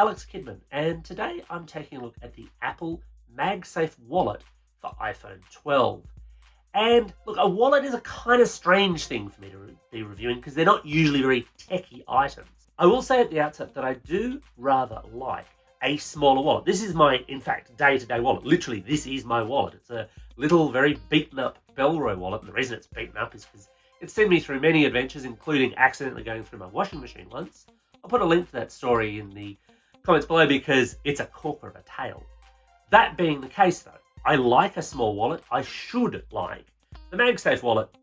Alex Kidman, and today I'm taking a look at the Apple Magsafe wallet for iPhone 12. And look, a wallet is a kind of strange thing for me to be reviewing because they're not usually very techy items. I will say at the outset that I do rather like a smaller wallet. This is my, in fact, day-to-day wallet. Literally, this is my wallet. It's a little, very beaten-up Bellroy wallet, and the reason it's beaten up is because it's seen me through many adventures, including accidentally going through my washing machine once. I'll put a link to that story in the comments below because it's a corker of a tale. That being the case, though, I like a small wallet. I should like the Magsafe wallet,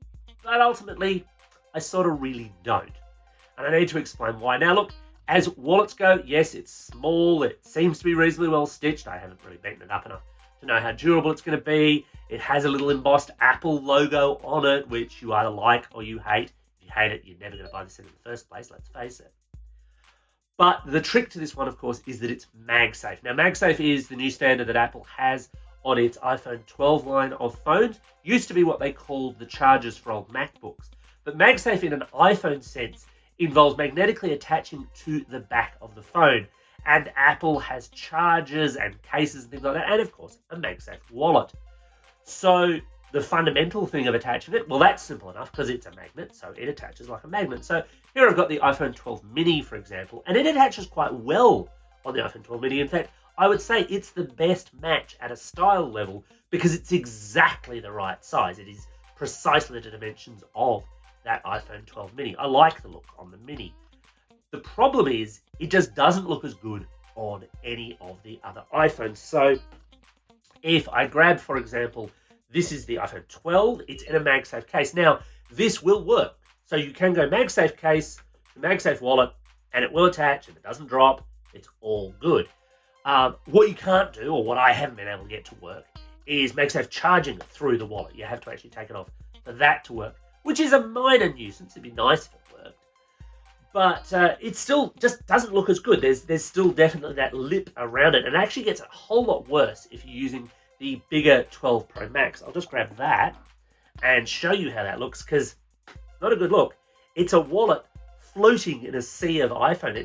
but ultimately, I sort of really don't. And I need to explain why. Now, look, as wallets go, yes, it's small. It seems to be reasonably well stitched. I haven't really beaten it up enough to know how durable it's going to be. It has a little embossed Apple logo on it, which you either like or you hate. If you hate it, you're never going to buy this in the first place, let's face it. But the trick to this one, of course, is that it's MagSafe. Now, MagSafe is the new standard that Apple has on its iPhone 12 line of phones. Used to be what they called the chargers for old MacBooks. But MagSafe in an iPhone sense involves magnetically attaching to the back of the phone. And Apple has chargers and cases and things like that, and of course, a MagSafe wallet. So the fundamental thing of attaching it, well, that's simple enough because it's a magnet, so it attaches like a magnet. So here I've got the iPhone 12 mini, for example, and it attaches quite well on the iPhone 12 mini. In fact, I would say it's the best match at a style level because it's exactly the right size. It is precisely the dimensions of that iPhone 12 mini. I like the look on the mini. The problem is it just doesn't look as good on any of the other iPhones. So if I grab, for example, this is the iPhone 12, it's in a MagSafe case. Now, this will work. So you can go MagSafe case to MagSafe wallet, and it will attach, and it doesn't drop. It's all good. What you can't do, or what I haven't been able to get to work, is MagSafe charging through the wallet. You have to actually take it off for that to work, which is a minor nuisance. It'd be nice if it worked. But it still just doesn't look as good. There's still definitely that lip around it, and it actually gets a whole lot worse if you're using the bigger 12 Pro Max. I'll just grab that and show you how that looks, because it's not a good look. It's a wallet floating in a sea of iPhone.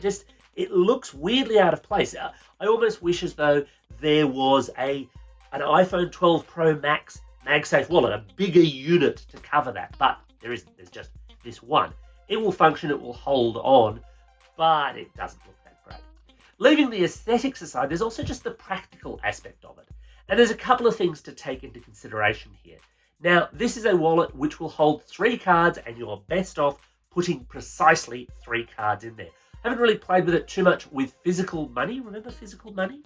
It looks weirdly out of place. I almost wish as though there was an iPhone 12 Pro Max MagSafe wallet, a bigger unit to cover that, but there isn't. There's just this one. It will function, it will hold on, but it doesn't look that great. Leaving the aesthetics aside, there's also just the practical aspect of it. And there's a couple of things to take into consideration here. Now, this is a wallet which will hold 3 cards, and you're best off putting precisely 3 cards in there. I haven't really played with it too much with physical money. Remember physical money?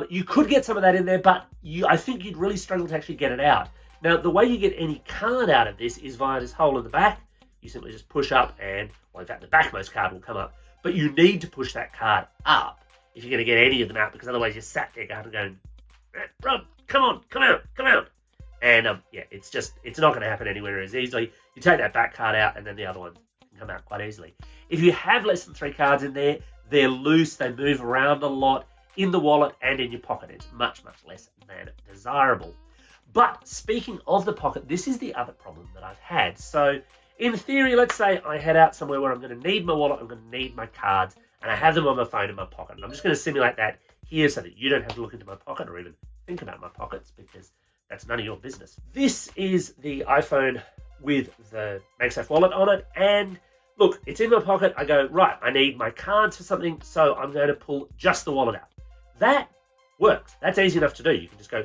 You could get some of that in there, but I think you'd really struggle to actually get it out. Now, the way you get any card out of this is via this hole in the back. You simply just push up and, well, in fact, the backmost card will come up. But you need to push that card up if you're going to get any of them out, because otherwise you're sat there going, Rob, come on, come out. And yeah, it's not going to happen anywhere as easily. You take that back card out and then the other ones can come out quite easily. If you have less than 3 cards in there, they're loose, they move around a lot in the wallet and in your pocket. It's much, much less than desirable. But speaking of the pocket, this is the other problem that I've had. So in theory, let's say I head out somewhere where I'm going to need my wallet, I'm going to need my cards, and I have them on my phone in my pocket. And I'm just going to simulate that here so that you don't have to look into my pocket or even think about my pockets, because that's none of your business. This is the iPhone with the MagSafe wallet on it, and look, it's in my pocket. I go, right, I need my cards for something, so I'm going to pull just the wallet out. That works. That's easy enough to do. You can just go,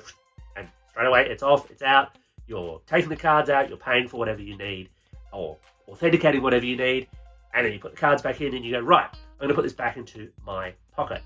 and straight away it's off, it's out. You're taking the cards out, you're paying for whatever you need, or authenticating whatever you need, and then you put the cards back in and you go, right, I'm going to put this back into my pocket.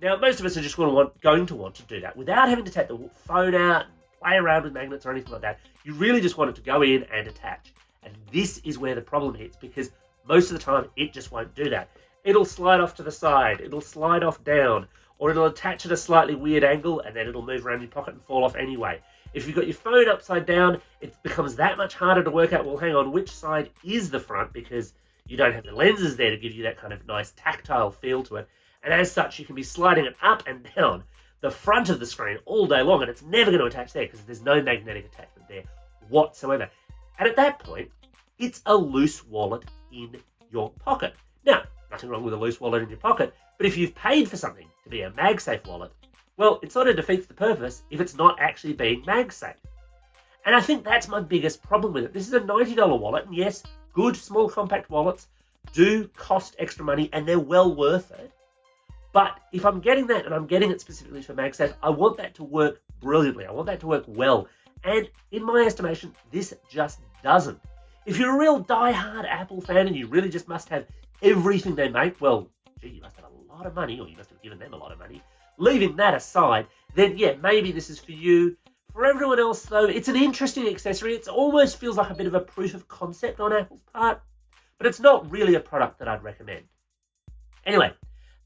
Now, most of us are just going to want to do that without having to take the phone out and play around with magnets or anything like that. You really just want it to go in and attach. And this is where the problem hits, because most of the time it just won't do that. It'll slide off to the side, it'll slide off down, or it'll attach at a slightly weird angle and then it'll move around your pocket and fall off anyway. If you've got your phone upside down, it becomes that much harder to work out, well, hang on, which side is the front, because you don't have the lenses there to give you that kind of nice tactile feel to it. And as such, you can be sliding it up and down the front of the screen all day long, and it's never going to attach there because there's no magnetic attachment there whatsoever. And at that point, it's a loose wallet in your pocket. Now, nothing wrong with a loose wallet in your pocket, But if you've paid for something to be a Magsafe wallet, well, it sort of defeats the purpose if it's not actually being Magsafe. And I think that's my biggest problem with it. This is a $90 wallet, and yes, good small compact wallets do cost extra money, and they're well worth it. But if I'm getting that, and I'm getting it specifically for Magsafe, I want that to work brilliantly. I want that to work well. And in my estimation, this just doesn't. If you're a real die-hard Apple fan and you really just must have everything they make, well, gee, you must have a lot of money, or you must have given them a lot of money. Leaving that aside, then yeah, maybe this is for you. For everyone else, though, it's an interesting accessory. It almost feels like a bit of a proof of concept on Apple's part, but it's not really a product that I'd recommend. Anyway,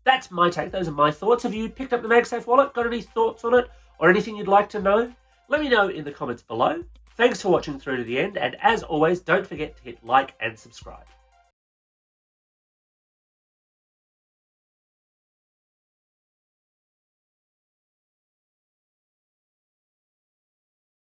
that's my take. Those are my thoughts. Have you picked up the Magsafe wallet? Got any thoughts on it or anything you'd like to know? Let me know in the comments below. Thanks for watching through to the end, and as always, don't forget to hit like and subscribe.